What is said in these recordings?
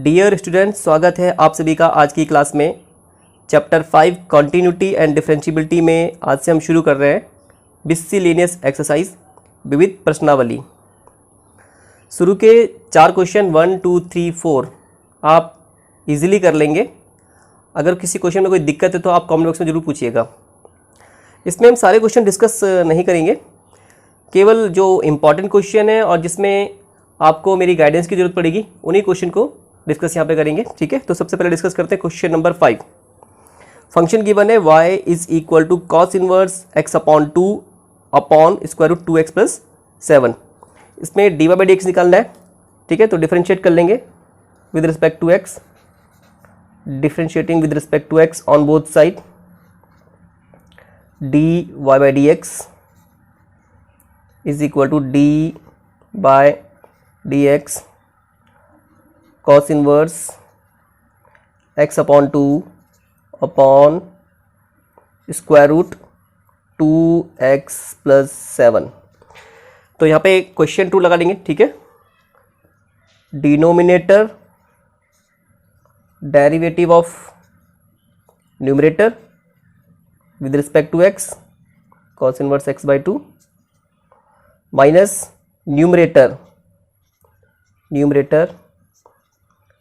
Dear students, स्वागत है आप सभी का आज की क्लास में। चैप्टर 5 कॉन्टिन्यूटी एंड डिफरेंशियबिलिटी में आज से हम शुरू कर रहे हैं मिससेलेनियस एक्सरसाइज विविध प्रश्नावली। शुरू के 4 क्वेश्चन 1, 2, 3, 4 आप इजीली कर लेंगे। अगर किसी क्वेश्चन में कोई दिक्कत है तो आप कमेंट बॉक्स में ज़रूर पूछिएगा। इसमें हम सारे क्वेश्चन डिस्कस नहीं करेंगे, केवल जो इम्पॉर्टेंट क्वेश्चन है और जिसमें आपको मेरी गाइडेंस की जरूरत पड़ेगी उन्हीं क्वेश्चन को डिस्कस यहाँ पे करेंगे। ठीक है, तो सबसे पहले डिस्कस करते हैं क्वेश्चन नंबर 5। फंक्शन गिवन है y is equal to cos inverse x upon 2 upon square root 2x plus 7। इसमें dy/dx निकालना है। ठीक है, तो डिफरेंशिएट कर लेंगे with respect to x, differentiating with respect to x on both side. dy/dx is equal to d/dx cos inverse x upon 2 upon square root 2x plus 7। तो यहाँ पे क्वेश्चन 2 लगा लेंगे। ठीक है, denominator derivative of numerator with respect to x cos inverse x by 2 minus numerator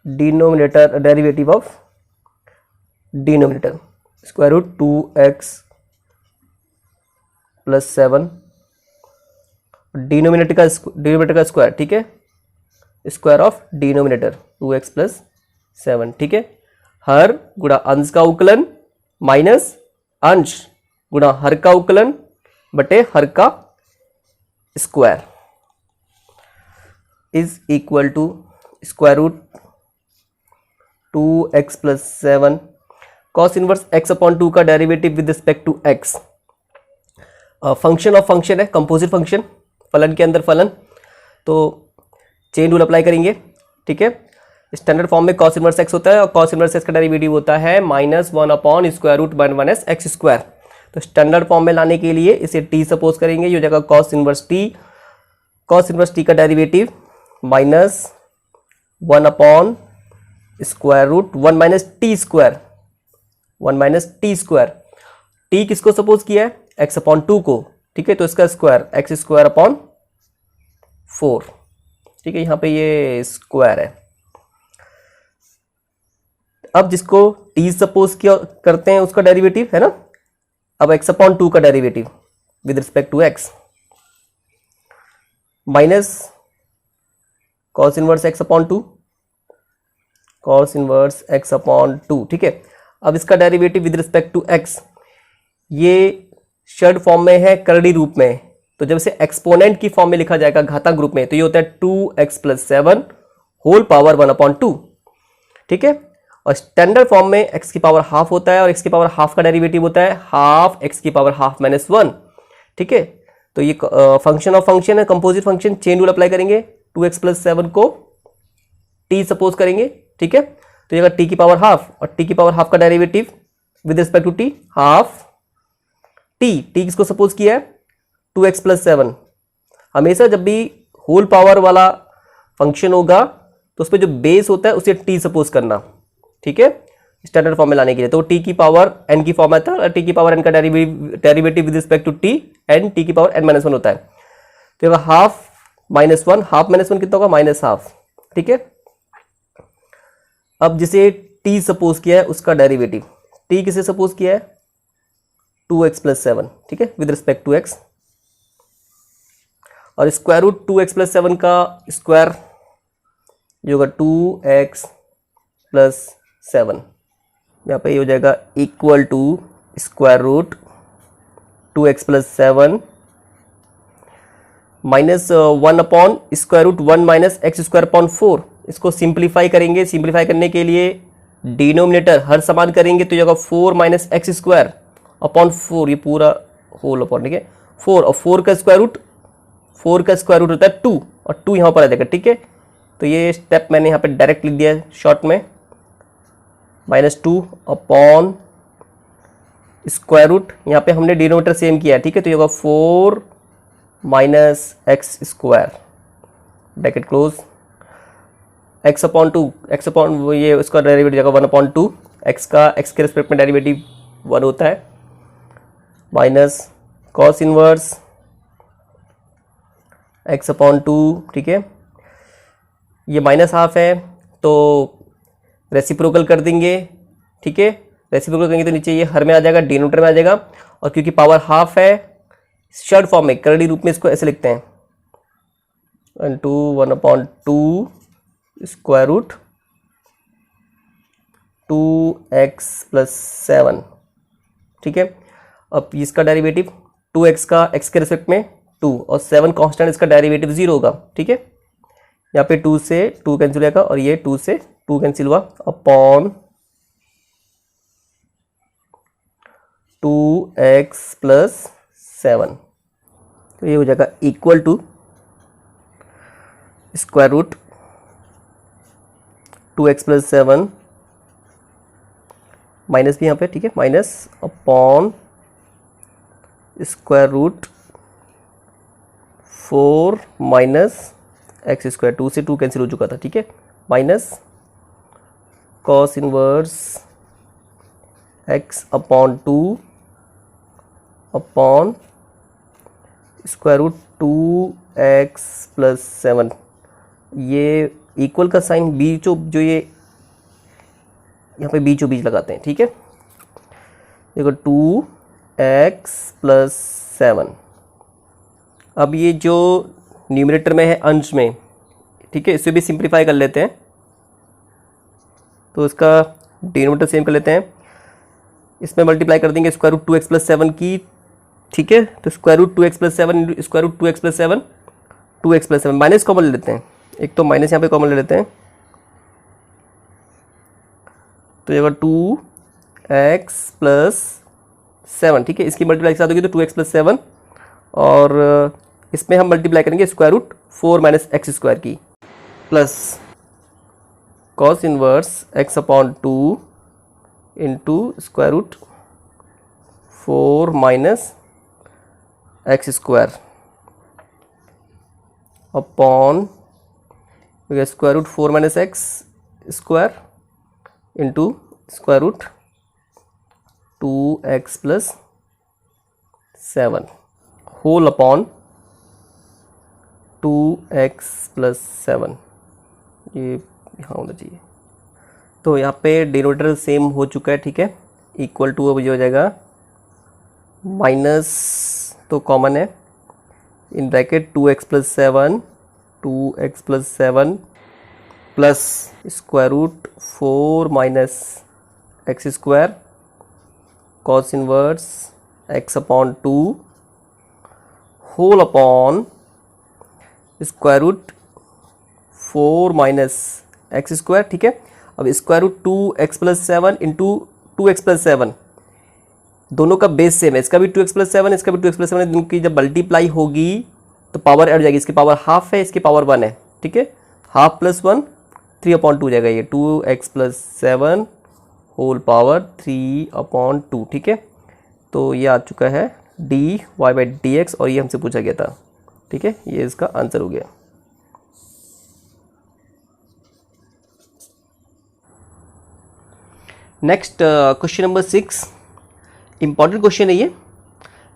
denominator derivative of denominator square root 2x plus 7। Denominator का square, ठीक है, square of denominator 2x plus 7। ठीक है, हर गुणा अंश का उकलन माइनस अंश गुणा हर का उकलन बटे हर का square is equal to square root 2x plus 7 cos inverse x upon 2 का derivative with respect to x। Function of function है, कंपोजिट फंक्शन, फलन के अंदर फलन, तो चेन रूल अप्लाई करेंगे। ठीक है, स्टैंडर्ड फॉर्म में कॉस इनवर्स x होता है और कॉस इनवर्स x का डेरिवेटिव होता है -1 upon square root 1 x square. तो स्टैंडर्ड फॉर्म में लाने के लिए इसे t सपोज करेंगे, ये हो जाएगा कॉस इनवर्स t का derivative -1 upon square root 1 minus t square. T किसको सपोज किया है? x अपॉन 2 को। ठीक है, तो इसका स्क्वायर x स्क्वायर अपॉन 4। ठीक है, यहां पे ये स्क्वायर है। अब जिसको t सपोज किया करते हैं उसका डेरिवेटिव है ना। अब x अपॉन 2 का derivative with respect to x minus cos inverse x upon 2, cos inverse x upon 2। ठीक है, अब इसका derivative with respect to x, ये शर्ट फॉर्म में है, करड़ी रूप में, तो जब इसे एक्सपोनेंट की फॉर्म में लिखा जाएगा घातांक रूप में, तो ये होता है 2x plus 7 whole power 1 upon 2। ठीक है, और स्टैंडर्ड फॉर्म में x की पावर हाफ होता है और x की पावर हाफ का डेरिवेटिव होता है हाफ x की पावर हाफ माइनस 1। ठीक है, तो ये फंक्शन ऑफ फंक्शन है, composite function. Chain rule apply करेंगे, 2x प्लस 7 को t सपोज करेंगे। ठीक है, तो ये t की पावर हाफ और t की पावर हाफ का derivative with respect to t half t किसको सपोज किया है? 2x plus 7। हमेशा जब भी होल पावर वाला फंक्शन होगा तो उस पर जो बेस होता है उसे t सपोज करना। ठीक है, स्टैंडर्ड फॉर्म में लाने के लिए, तो t की पावर n की फॉर्म आता है और t की पावर n का derivative with respect to t and t की पावर n माइनस 1 होता है। तो हाफ माइनस 1, हाफ माइनस 1 कितना होगा? Minus half. ठीक है, अब जिसे t सपोज किया है उसका डेरिवेटिव, t किसे सपोज किया है? 2x plus 7। ठीक है, विद रिस्पेक्ट टू x, और स्क्वायर रूट 2x प्लस 7 का स्क्वायर जो होगा 2x प्लस 7। यहाँ पे ये हो जाएगा equal to square root 2x plus 7 minus 1 upon square root 1 minus x square upon 4। इसको सिंप्लीफाई करेंगे। सिंप्लीफाई करने के लिए डिनोमिनेटर हर समान करेंगे, तो ये होगा 4 माइनस x स्क्वायर अपॉन 4, ये पूरा होल अपॉन। ठीक है, 4 और 4 का स्क्वायर रूट होता है 2 और 2 यहाँ पर आ जाएगा। ठीक है, तो ये स्टेप मैंने यहाँ पे डायरेक्ट लिख दिया है शॉर्ट में, -2 अपॉन स्क्वायर रूट, यहाँ पे हमने डिनोमिनेटर सेम किया है। ठीक है, तो ये होगा 4 minus x square bracket close x upon two, x upon ये उसका डेरिवेटिव जाएगा 1/2, एक्स का एक्स के रिस्पेक्ट में डेरिवेटिव 1 होता है, minus cos inverse x upon two, ठीक है। ये माइनस हाफ है तो रेसिप्रोकल कर देंगे, ठीक है। रेसिप्रोकल करेंगे तो नीचे ये हर में आ जाएगा, डिनोमिनेटर में आ जाएगा, और क्योंकि पावर हाफ है शॉर्ट फॉर्म में करली रूप में इसको ऐसे लिखते हैं 1/2 स्क्वायर रूट 2x + 7, ठीक है। अब इसका डेरिवेटिव 2x का x के रिस्पेक्ट में 2 और 7 कांस्टेंट, इसका डेरिवेटिव 0 होगा, ठीक है। यहाँ पे 2 से 2 कैंसिल होगा और ये 2 से 2 कैंसिल हुआ, अपॉन 2x + 7, तो ये हो जाएगा equal to square root 2x + 7 minus भी यहाँ पे, ठीक है, minus upon square root 4 - x square, 2 से 2 कैंसिल हो चुका था, ठीक है, minus cos inverse x upon 2 upon square root 2x + 7, ये इक्वल का साइन बीचों जो ये यहाँ पे बीचों बीच लगाते हैं, ठीक है। देखो 2x + 7, अब ये जो न्यूमरेटर में है अंश में, ठीक है, इसे भी सिंप्लीफाई कर लेते हैं, तो इसका डिनोमिनेटर सेम कर लेते हैं, इसमें मल्टीप्लाई कर देंगे स्क्वायर रूट 2x + 7 की, ठीक है। तो square root 2x + 7 square root 2x + 7, 2x + 7 minus common ले लेते हैं, एक तो माइनस यहाँ पे कॉमन ले लेते हैं, तो ये 2x + 7, ठीक है। इसकी मल्टीप्लाई के साथ होगी तो 2x + 7, और इसमें हम मल्टीप्लाई करेंगे स्क्वायर रूट 4 - x स्क्वायर की, plus cos inverse x upon 2 into square root 4 - x square upon square root 4 - x square into square root 2x + 7 whole upon 2x + 7, ये यहाँ होना चाहिए। तो यहाँ पे डिनोमिनेटर सेम हो चुका है, ठीक है, इक्वल टू अब ये हो जाएगा माइनस, तो कॉमन है, in bracket 2x + 7 2x + 7 plus square root 4 - x square cos inverse x upon 2 whole upon square root 4 - x square, ठीक है। अब square root 2x + 7 into 2x + 7, दोनों का बेस सेम है, इसका भी 2x + 7 इसका भी 2x + 7 है, इनकी जब मल्टीप्लाई होगी तो पावर ऐड हो जाएगी, इसकी पावर हाफ है, इसकी पावर 1 है, ठीक है, हाफ + 1 3/2 हो जाएगा, ये 2x + 7 होल पावर 3/2, ठीक है। तो ये आ चुका है dy/dx, और ये हमसे पूछा गया था, ठीक है, ये इसका आंसर हो गया। Next question number 6, important question है ये।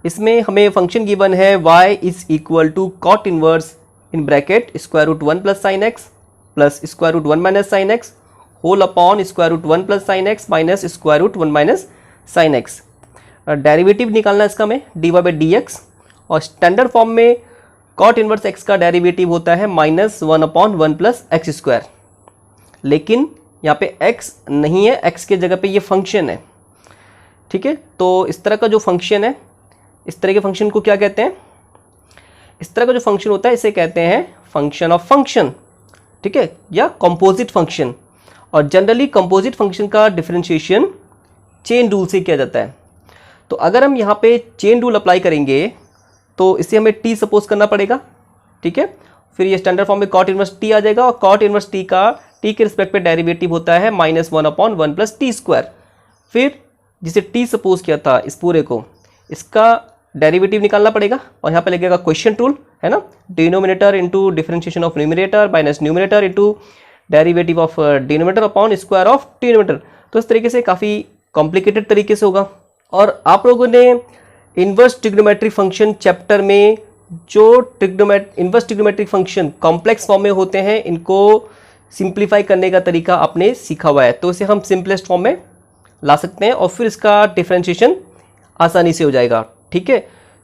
इसमें हमें फंक्शन गिवन है y = cot inverse in bracket square root 1 + sin x plus square root 1 - sin x whole upon square root 1 + sin x minus square root 1 - sin x। Derivative निकालना है इसका में dy/dx, और स्टैंडर्ड फॉर्म में cot inverse x का derivative होता है -1/1 + x square, लेकिन यहाँ पे x नहीं है, x के जगह पे ये फंक्शन है, ठीक है। तो इस तरह का जो फंक्शन है, इस तरह के फंक्शन को क्या कहते हैं, इस तरह का जो फंक्शन होता है इसे कहते हैं फंक्शन ऑफ फंक्शन, ठीक है, या कंपोजिट फंक्शन। और जनरली कंपोजिट फंक्शन का डिफरेंशिएशन चेन रूल से किया जाता है। तो अगर हम यहाँ पे चेन रूल अप्लाई करेंगे तो इसे हमें t सपोज करना पड़ेगा, ठीक है, फिर ये स्टैंडर्ड फॉर्म में cot इनवर्स t आ जाएगा, और cot इनवर्स t का t के रिस्पेक्ट पे डेरिवेटिव होता है -1/1 + t स्क्वायर। फिर जिसे t सपोज किया था इस पूरे को, इसका डेरिवेटिव निकालना पड़ेगा, और यहाँ पे लगेगा क्वेश्चन रूल, है ना, denominator into differentiation of numerator minus numerator into derivative of denominator upon square of denominator. तो इस तरीके से काफ़ी कॉम्प्लिकेटेड तरीके से होगा। और आप लोगों ने इन्वर्स ट्रिग्नोमेट्रिक फंक्शन चैप्टर में जो inverse trigonometric function complex form में होते हैं, इनको सिंप्लीफाई करने का तरीका आपने सीखा हुआ है। तो इसे हम सिंपलेस्ट फॉर्म में ला सकते हैं और फिर इसका डिफरेंशिएशन आसानी से हो जाएगा। ठीक है,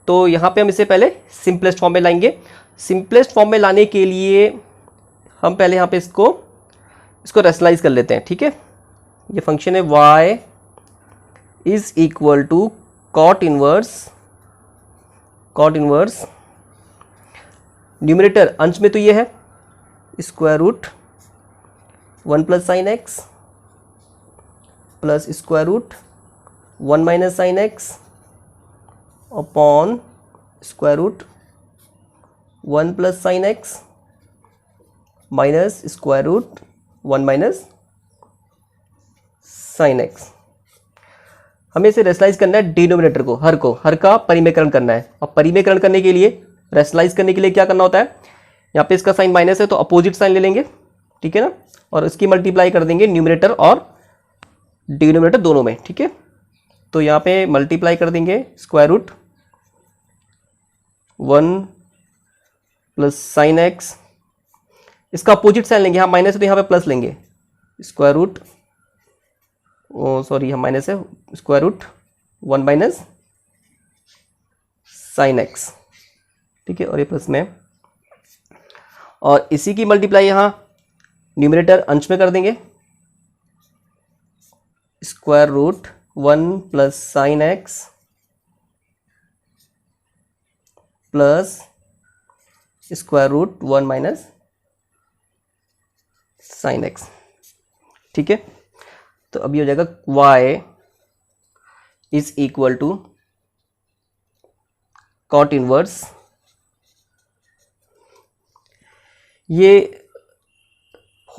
तो यहाँ पे हम इसे पहले सिंपलेस्ट फॉर्म में लाएंगे। सिंपलेस्ट फॉर्म में लाने के लिए हम पहले यहाँ पे इसको रैशनलाइज कर लेते हैं। ठीक है, ये फंक्शन है y is equal to cot inverse numerator अंश में तो ये है square root 1 plus sine x plus square root 1 minus sine x upon square root 1 plus sine x minus square root 1 minus sine x. हमें इसे rationalise करना है denominator को, हर का परिमेयकरण करना है। और परिमेयकरण करने के लिए, रेशनलाइज करने के लिए क्या करना होता है, यहाँ पे इसका साइन माइनस है तो अपोजिट साइन ले लेंगे। ठीक है ना, और इसकी मल्टीप्लाई कर देंगे न्यूमरेटर और डिनोमिनेटर दोनों में। ठीक है, तो यहाँ पे मल्टीप्लाई कर देंगे square root 1 plus sine x, इसका अपोजिट साइन लेंगे, यहाँ माइनस है तो यहाँ पे प्लस लेंगे, स्क्वायर रूट सॉरी यहाँ माइनस है, square root 1 minus sine x. ठीक है, और ये प्लस में, और इसी की मल्टीप्लाई यहाँ न्यूमरेटर अंश में कर देंगे, square root 1 plus sine x plus square root 1 minus sine x. ठीक है, तो अभी हो जाएगा y is equal to cot inverse, ये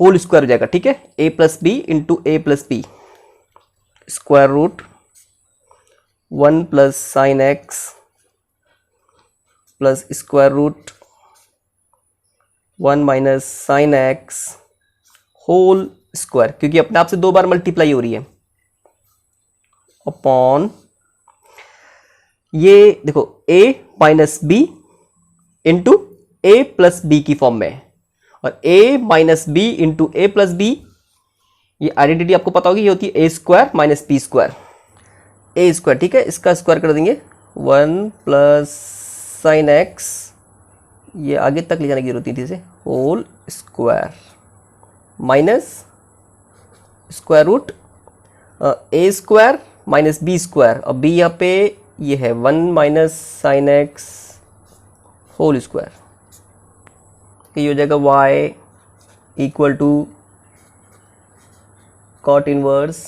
होल स्क्वायर हो जाएगा। ठीक है, a plus B into A plus B square root 1 plus sine x plus square root 1 minus sine x whole square, क्योंकि अपने आप से 2 बार मल्टीप्लाई हो रही है, अपॉन ये देखो a minus B into A plus B की फॉर्म में, और a minus B into A plus B, ये आइडेंटिटी आपको पता होगी, ये होती है A square minus B square, A square. ठीक है, इसका स्क्वायर कर देंगे 1 प्लस साइन एक्स, ये आगे तक ले जाने की जरूरत नहीं थी इसे, whole square minus square root A square minus B square, और बी यहाँ पे ये है 1 minus sine x whole square. ये हो जाएगा y equal to cot inverse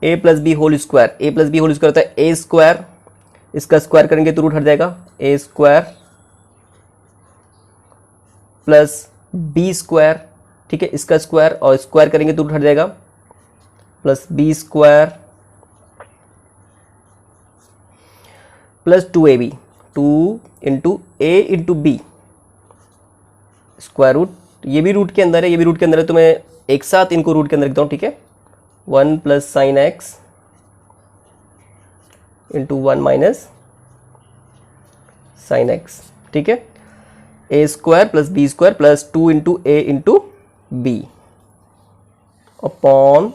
a plus B whole square. A plus B whole square होता है ए स्क्वायर, इसका स्क्वायर करेंगे तो रूट हट जाएगा, ए स्क्वायर प्लस बी स्क्वायर। ठीक है, इसका स्क्वायर और स्क्वायर करेंगे तो रूट हट जाएगा, plus B square plus 2ab, 2 into A into B square root, ये भी रूट के अंदर है, ये भी रूट के अंदर है, तो मैं एक साथ इनको रूट के अंदर लिखता हूँ। ठीक है, 1 plus sine X into 1 minus sine x. ठीक है, A square plus B square plus 2 into A into B upon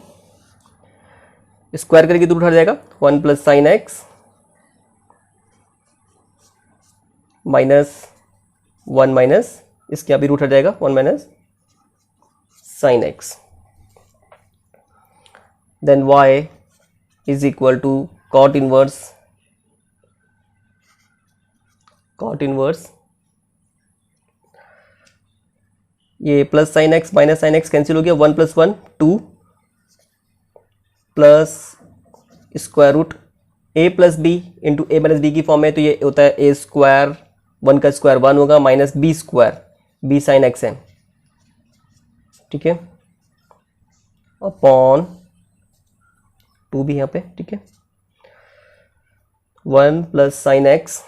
square करेंगे तो रूट हट जाएगा, 1 plus sine x minus 1 minus, इसके यहाँ भी रूट हट जाएगा, 1 minus sine X. Then y is equal to cot inverse, ये plus sine x minus sine X cancel हो गया, 1 प्लस 1 2 प्लस स्क्वायर रूट ए प्लस बी इंटू ए माइनस बी की form है, तो ये होता है ए स्क्वायर, 1 का स्क्वायर 1 होगा, minus B square, B sine x है। ठीक है, अपॉन 2 भी यहाँ पे। ठीक है, 1 plus sine x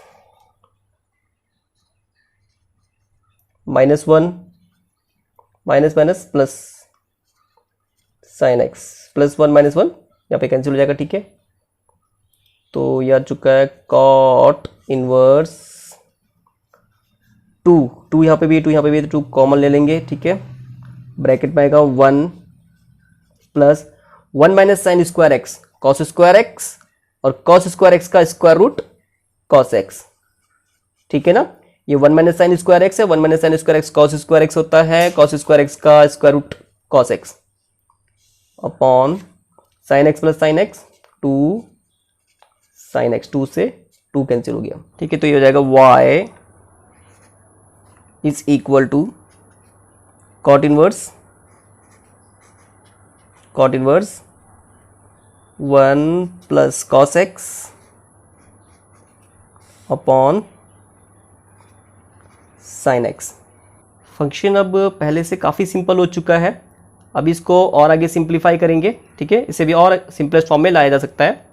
minus 1 minus minus plus sine x plus 1 minus 1 यहाँ पे कैंसिल हो जाएगा, ठीक है। तो ये आ चुका है कॉट इनवर्स 2 यहाँ पे भी 2 यहाँ पे भी, तो 2 कॉमन ले लेंगे, ठीक है। ब्रैकेट में आएगा 1 plus 1 minus sine square x cos square x और कॉस स्क्वायर एक्स का स्क्वायर रूट कॉस एक्स, ठीक है ना। ये 1 माइनस साइन स्क्वायर एक्स है, 1 minus sine square x cos square x होता है, कॉस स्क्वायर एक्स का square root cos x upon sine x plus sine x 2 sine x, 2 से 2 कैंसिल हो गया, ठीक है। तो ये हो जाएगा y is equal to cot inverse 1 plus cos x upon sine x. Function अब पहले से काफ़ी सिंपल हो चुका है, अब इसको और आगे सिंप्लीफाई करेंगे, ठीक है। इसे भी और सिंपलेस्ट फॉर्म में लाया जा सकता है।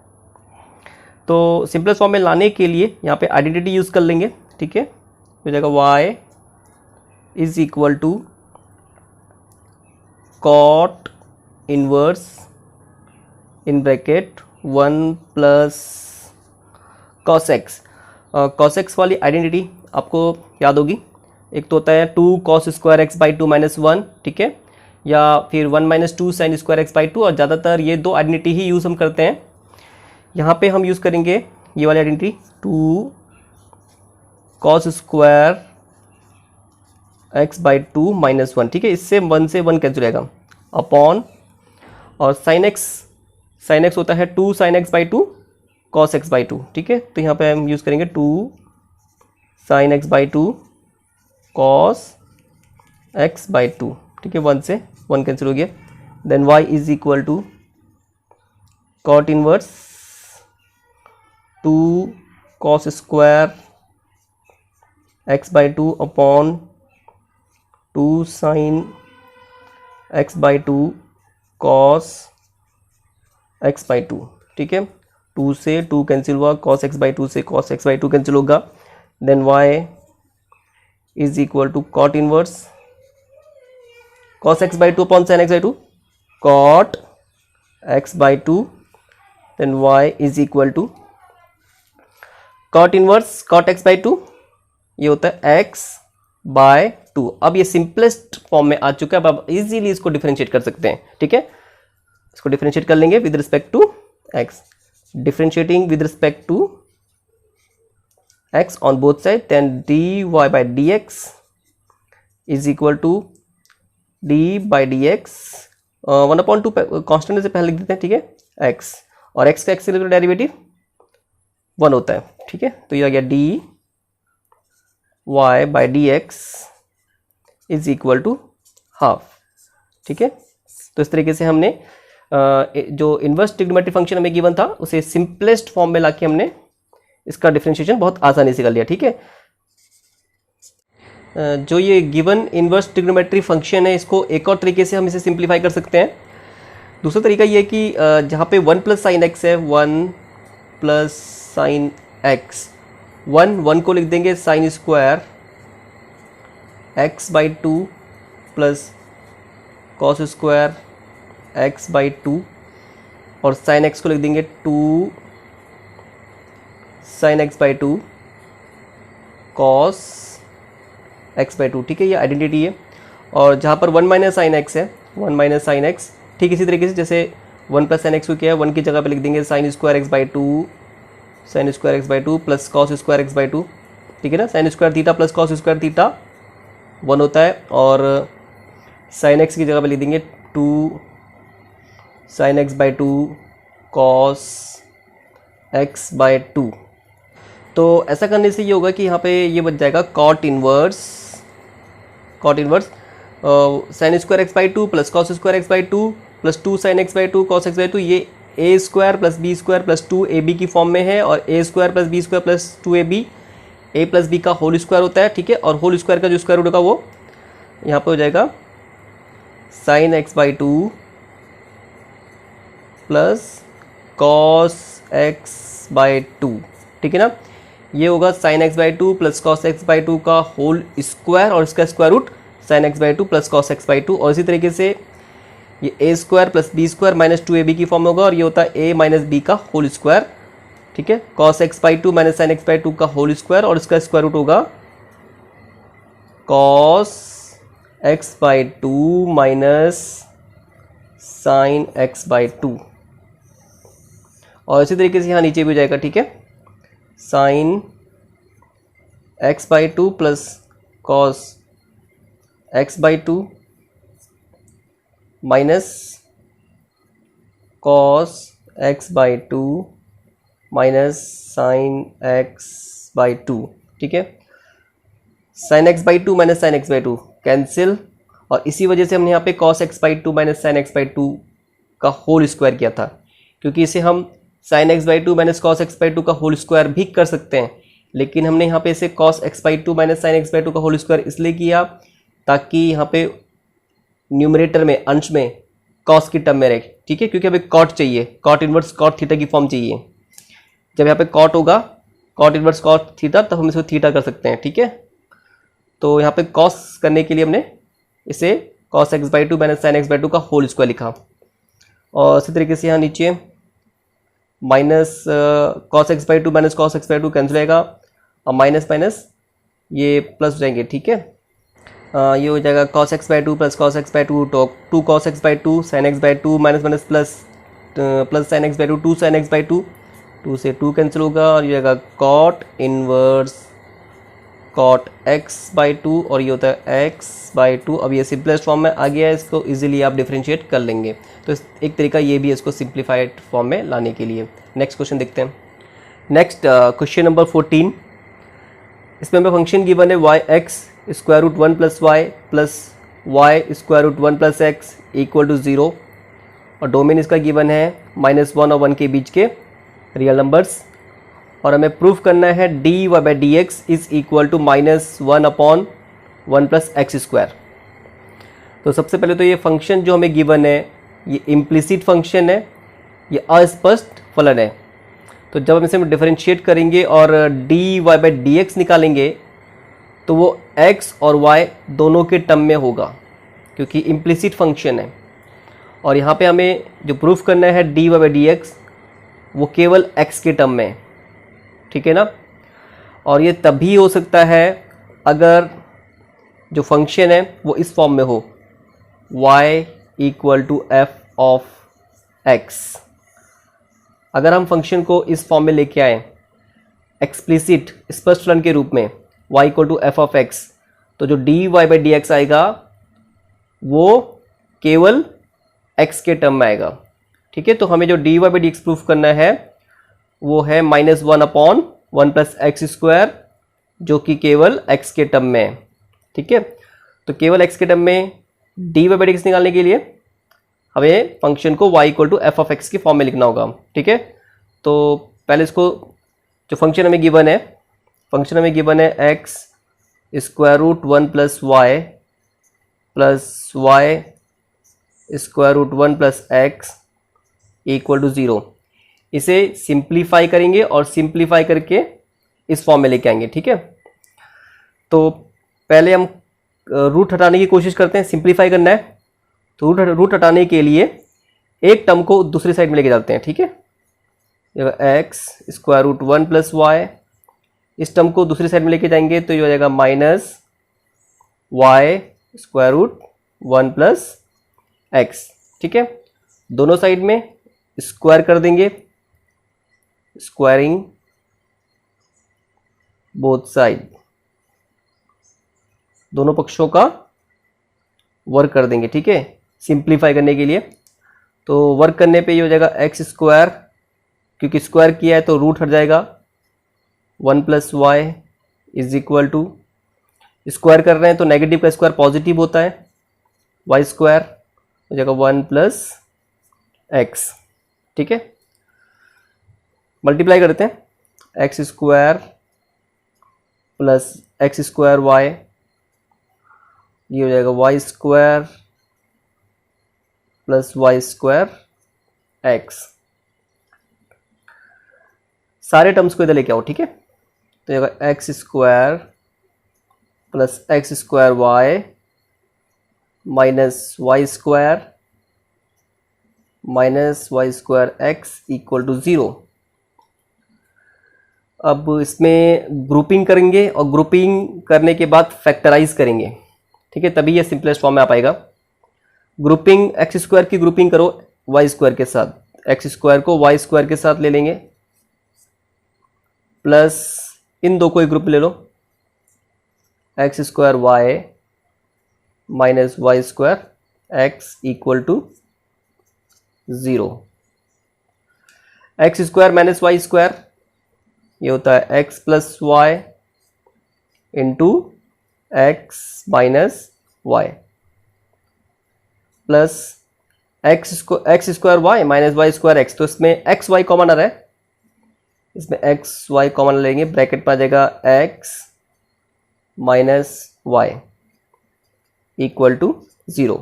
तो सिंपलेस्ट फॉर्म में लाने के लिए यहाँ पे आइडेंटिटी यूज़ कर लेंगे, ठीक है। हो जाएगा y is equal to cot inverse in bracket 1 plus cos x. Cos x वाली आइडेंटिटी आपको याद होगी, एक तो होता है 2 cos square x by 2 minus 1, ठीक है, या फिर 1 minus 2 sine square x by 2, और ज़्यादातर ये 2 आइडेंटिटी ही यूज़ हम करते हैं। यहाँ पे हम यूज़ करेंगे ये वाली identity 2 cos square x by 2 minus 1, ठीक है। इससे 1 से 1 कैंसिल जाएगा अपॉन, और साइन एक्स होता है 2 sine x by 2 cos x by 2, ठीक है। तो यहाँ पे हम यूज़ करेंगे 2 sine x by 2 cos x by 2, ठीक है। 1 से 1 कैंसिल हो गया। Then y is equal to cot inverse 2 cos square x by 2 upon 2 sine x by 2 cos x by 2, ठीक है। 2 से 2 कैंसिल हुआ, कॉस एक्स बाई 2 से कॉस एक्स बाई 2 कैंसिल होगा। Then y is equal to cot inverse cos x by 2 upon sine x by 2 cot x by 2। Then y is equal to cot inverse cot x by 2, ये होता है x bye 2। अब ये simplest form में आ चुका है, अब आप इजीली इसको डिफरेंशिएट कर सकते हैं, ठीक है। इसको डिफरेंशिएट कर लेंगे with respect to x, differentiating with respect to x on both side, then dy by dx is equal to d by dx 1/2 constant से पहले लिख देते हैं, ठीक है, x, और x का x से डेरिवेटिव 1 होता है, ठीक है। तो ये आ गया dy by dx is equal to half, ठीक है। तो इस तरीके से हमने जो इन्वर्स ट्रिग्नोमेट्रिक फंक्शन हमें गिवन था उसे सिंपलेस्ट फॉर्म में लाके हमने इसका डिफरेंशिएशन बहुत आसानी से कर लिया, ठीक है। जो ये गिवन इन्वर्स ट्रिग्नोमेट्रिक फंक्शन है, इसको एक और तरीके से हम इसे सिंप्लीफाई कर सकते हैं। दूसरा तरीका ये है कि जहाँ पे 1 प्लस साइन एक्स है, 1 प्लस साइन एक्स, 1 को लिख देंगे sign square x by 2 plus cos square x by 2, और साइन एक्स को लिख देंगे 2 sine x by 2 cos x by 2, ठीक है। ये आइडेंटिटी है। और जहाँ पर 1 माइनस साइन एक्स है, 1 माइनस साइन एक्स, ठीक इसी तरीके से जैसे 1 प्लस साइन एक्स को किया है, 1 की जगह पे लिख देंगे sign square x by 2 sine square x by 2 plus cos square x by 2, ठीक है ना। Sine square theta plus cos square theta 1 होता है, और साइन एक्स की जगह पे लिख देंगे 2 sine x by 2 cos x by 2। तो ऐसा करने से ये होगा कि यहाँ पे ये बच जाएगा cot inverse sine square x by 2 plus cos square x by 2 plus 2 sine x by 2 cos x by 2। ये a square plus B square plus 2ab की फॉर्म में है, और a square plus B square plus 2ab a plus b का whole square होता है, ठीक है। और होल स्क्वायर का जो स्क्वायर रूट होगा वो यहाँ पे हो जाएगा sine x by 2 plus cos x by 2, ठीक है ना। ये होगा sine x by 2 plus cos x by 2 का होल स्क्वायर, और इसका square root sine x by 2 plus cos x by 2। और इसी तरीके से ये a square plus B square minus 2ab की फॉर्म में होगा, और ये होता है ए माइनस बी का होल स्क्वायर, ठीक है। Cos x by two minus sine x by to का होल स्क्वायर, और इसका स्क्वायर रूट होगा cos x by two minus sine x by two, और इसी तरीके से यहाँ नीचे भी हो जाएगा, ठीक है। Sign x by two plus cos x by two minus cos x by two minus sine x by to, ठीक है। Sign x by two minus sine x by to cancel, और इसी वजह से हमने यहाँ पे cos x by two minus sine x by to का होल स्क्वायर किया था, क्योंकि इसे हम sign x by two minus cos x by to का होल स्क्वायर भी कर सकते हैं, लेकिन हमने यहाँ पे इसे cos x by two minus sine x by to का होल स्क्वायर इसलिए किया ताकि यहाँ पे न्यूमरेटर में, अंश में कॉस की टर्म में रहे, ठीक है। क्योंकि हमें कॉट चाहिए, कॉट इनवर्स कॉट थीटा की फॉर्म चाहिए। जब यहाँ पे कॉट होगा, कॉट इनवर्स कॉट थीटा, तब हम इसको थीटा कर सकते हैं, ठीक है। तो यहाँ पे कॉस करने के लिए हमने इसे cos x by two minus sine x by to का होल स्क्वायर लिखा, और इसी तरीके से यहाँ नीचे minus cos x by two minus cos x by to cancel आएगा, और माइनस माइनस ये प्लस हो जाएंगे, ठीक है। ये हो जाएगा cos x by two plus cos x by two, two cos x by two sine x by two minus minus plus plus sine x by two, two sine x by two, two से two cancel होगा, और ये जाएगा cot inverse cot x by two, और ये होता है x by to. अब ये सिंपलेस्ट फॉर्म में आ गया है, इसको इजीली आप डिफरेंशिएट कर लेंगे। तो एक तरीका ये भी है इसको सिंप्लीफाइड फॉर्म में लाने के लिए। नेक्स्ट क्वेश्चन देखते हैं। नेक्स्ट क्वेश्चन नंबर 14, इसमें हमें फंक्शन गिवन है y x square root one plus y square root one plus x equal to 0, और डोमेन इसका गिवन है -1 और 1 के बीच के रियल नंबर्स, और हमें प्रूफ करना है d y by d x is equal to -1 upon 1 plus x square. तो सबसे पहले तो ये फंक्शन जो हमें गिवन है ये इम्प्लिसिट फंक्शन है, ये अस्पष्ट फलन है। तो जब हम इसे डिफरेंशिएट करेंगे और d y by d x निकालेंगे तो वो x और y दोनों के टर्म में होगा, क्योंकि इम्प्लिसिट फंक्शन है। और यहाँ पे हमें जो प्रूफ करना है d y by d x वो केवल x के टर्म में है, ठीक है ना। और ये तभी हो सकता है अगर जो फंक्शन है वो इस फॉर्म में हो, y equal to f of x। अगर हम फंक्शन को इस फॉर्म में लेके आए एक्सप्लिसिट स्पष्ट फलन के रूप में y equal to f of x, तो जो d y by d x आएगा वो केवल x के टर्म में आएगा, ठीक है। तो हमें जो d y by d x proof करना है वो है -1 अपॉन 1 प्लस एक्स स्क्वायर, जो कि केवल x के टर्म में है, ठीक है। तो केवल x के टर्म में d y by d x निकालने के लिए हमें फंक्शन को y equal to f of x की फॉर्म में लिखना होगा, ठीक है। तो पहले इसको जो फंक्शन हमें गिवन है, फंक्शन हमें गिवन है x square root 1 plus y square root 1 plus x equal to 0। इसे सिंप्लीफाई करेंगे और सिंप्लीफाई करके इस फॉर्म में लेके आएंगे, ठीक है। तो पहले हम रूट हटाने की कोशिश करते हैं, सिंप्लीफाई करना है। तो रूट हटाने के लिए एक टर्म को दूसरी साइड में लेके जाते हैं, ठीक है। X square root 1 plus y, इस टर्म को दूसरी साइड में लेके जाएंगे तो ये हो जाएगा minus y square root 1 plus x, ठीक है। दोनों साइड में स्क्वायर कर देंगे, स्क्वायरिंग बोथ साइड, दोनों पक्षों का वर्क कर देंगे, ठीक है, सिंप्लीफाई करने के लिए। तो वर्क करने पे ये हो जाएगा एक्स स्क्वायर, क्योंकि स्क्वायर किया है तो रूट हट जाएगा, 1 plus y is equal to, square कर रहे हैं तो नेगेटिव का स्क्वायर पॉजिटिव होता है, वाई स्क्वायर हो जाएगा 1 प्लस एक्स, ठीक है। मल्टीप्लाई करते हैं, x square plus x square y, ये हो जाएगा y square plus y square x. सारे टर्म्स को इधर लेके आओ, ठीक है। तो ये होगा x square plus x square y minus y square minus y square x equal to 0। अब इसमें ग्रुपिंग करेंगे और ग्रुपिंग करने के बाद फैक्टराइज करेंगे, ठीक है, तभी ये सिंपलेस्ट फॉर्म में आ पाएगा। ग्रुपिंग एक्स स्क्वायर की ग्रुपिंग करो वाई स्क्वायर के साथ, एक्स स्क्वायर को वाई स्क्वायर के साथ ले लेंगे, प्लस इन दो को एक ग्रुप ले लो, x square y minus y square x equal to 0। X square minus y square ये होता है x plus y into x minus y, plus x square y minus y square x. तो इसमें एक्स वाई कॉमन आ रहा है, इसमें x y common लेंगे, ब्रैकेट में आ जाएगा x minus y equal to 0।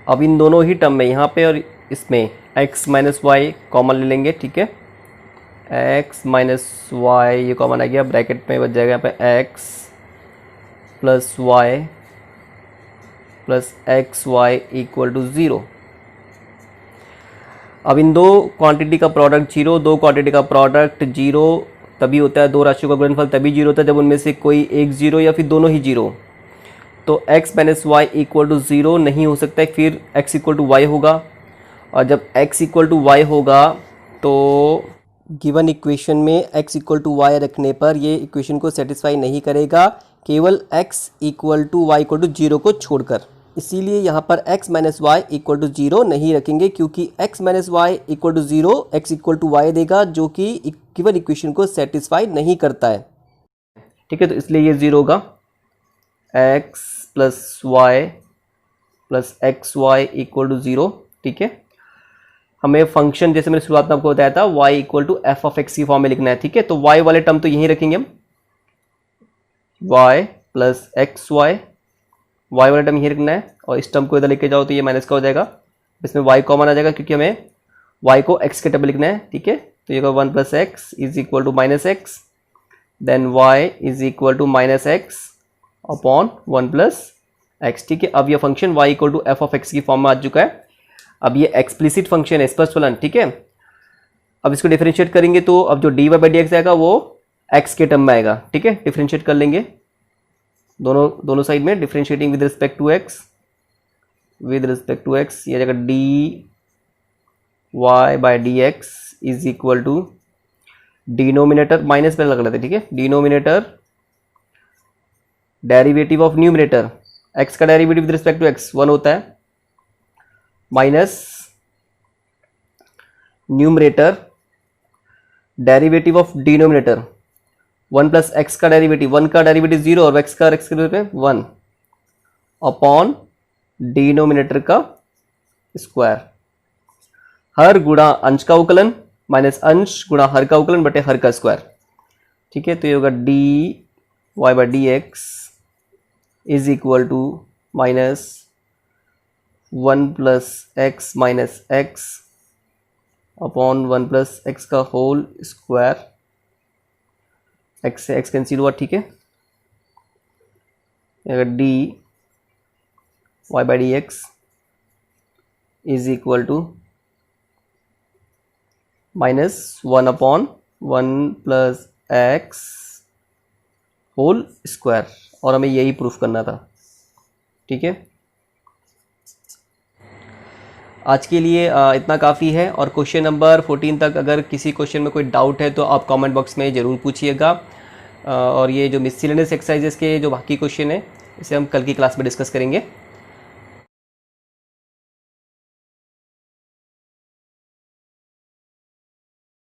अब इन दोनों ही टर्म में यहाँ पे और इसमें x माइनस वाई कॉमन ले लेंगे, ठीक है, x माइनस वाई ये कॉमन आ गया, ब्रैकेट में बच जाएगा यहाँ पे x plus y plus x y equal to 0। अब इन दो क्वांटिटी का प्रोडक्ट 0, दो क्वांटिटी का प्रोडक्ट 0 तभी होता है, दो राशियों का गुणनफल तभी 0 होता है जब उनमें से कोई एक 0 या फिर दोनों ही 0। तो x minus y equal to 0 नहीं हो सकता है, फिर x इक्वल टू वाई होगा, और जब x इक्वल टू वाई होगा तो गिवन इक्वेशन में x इक्वल टू वाई रखने पर ये इक्वेशन को सेटिस्फाई नहीं करेगा, केवल x equal to y equal to 0 को छोड़कर। इसीलिए यहाँ पर x minus y equal to 0 नहीं रखेंगे, क्योंकि x minus y equal to 0 x equal to y देगा, जो कि गिवन इक्वेशन को सेटिस्फाई नहीं करता है, ठीक है। तो इसलिए ये 0 होगा, x plus y plus x y equal to 0, ठीक है। हमें फंक्शन जैसे मैंने शुरुआत में आपको बताया था y equal to f of x की फॉर्म में लिखना है, ठीक है। तो y वाले टर्म तो यहीं रखेंगे हम, y plus x y, y वाला टर्म यहीं रखना है, और इस टर्म को इधर लेके जाओ तो ये माइनस का हो जाएगा, इसमें y कॉमन आ जाएगा क्योंकि हमें y को x के टर्म में लिखना है, ठीक है। तो ये 1 plus x is equal to minus x, then y is equal to minus x upon 1 plus x, ठीक है। अब ये function y equal to f of x की फॉर्म में आ चुका है। अब ये एक्सप्लिसिट फंक्शन है, स्पष्ट फलन, ठीक है। अब इसको डिफरेंशिएट करेंगे तो अब जो dy बाई डी एक्स आएगा वो x के टर्म में आएगा, ठीक है। डिफरेंशिएट कर लेंगे दोनों साइड में, differentiating with respect to x, ये जाएगा dy by d x is equal to denominator minus पे लग लेते, ठीक है, denominator derivative of numerator, x का derivative with respect to x 1 होता है, minus numerator derivative of denominator 1 plus x का डेरिवेटिव, 1 का डेरिवेटिव 0 और x का डेरिवेटिव 1 अपॉन डिनोमिनेटर का स्क्वायर, हर गुणा अंश का उकलन माइनस अंश गुणा हर का उकलन बटे हर का स्क्वायर, ठीक है। तो ये होगा dy by d x is equal to minus 1 plus x minus x upon 1 plus x का होल स्क्वायर, एक्स से एक्स कैंसिल हुआ, ठीक है। अगर d y by d x is equal to minus 1 upon 1 plus x whole square, और हमें यही proof करना था, ठीक है। आज के लिए इतना काफ़ी है, और क्वेश्चन नंबर 14 तक अगर किसी क्वेश्चन में कोई डाउट है तो आप कमेंट बॉक्स में ज़रूर पूछिएगा, और ये जो मिसलेनियस एक्सरसाइजेस के जो बाकी क्वेश्चन है इसे हम कल की क्लास में डिस्कस करेंगे।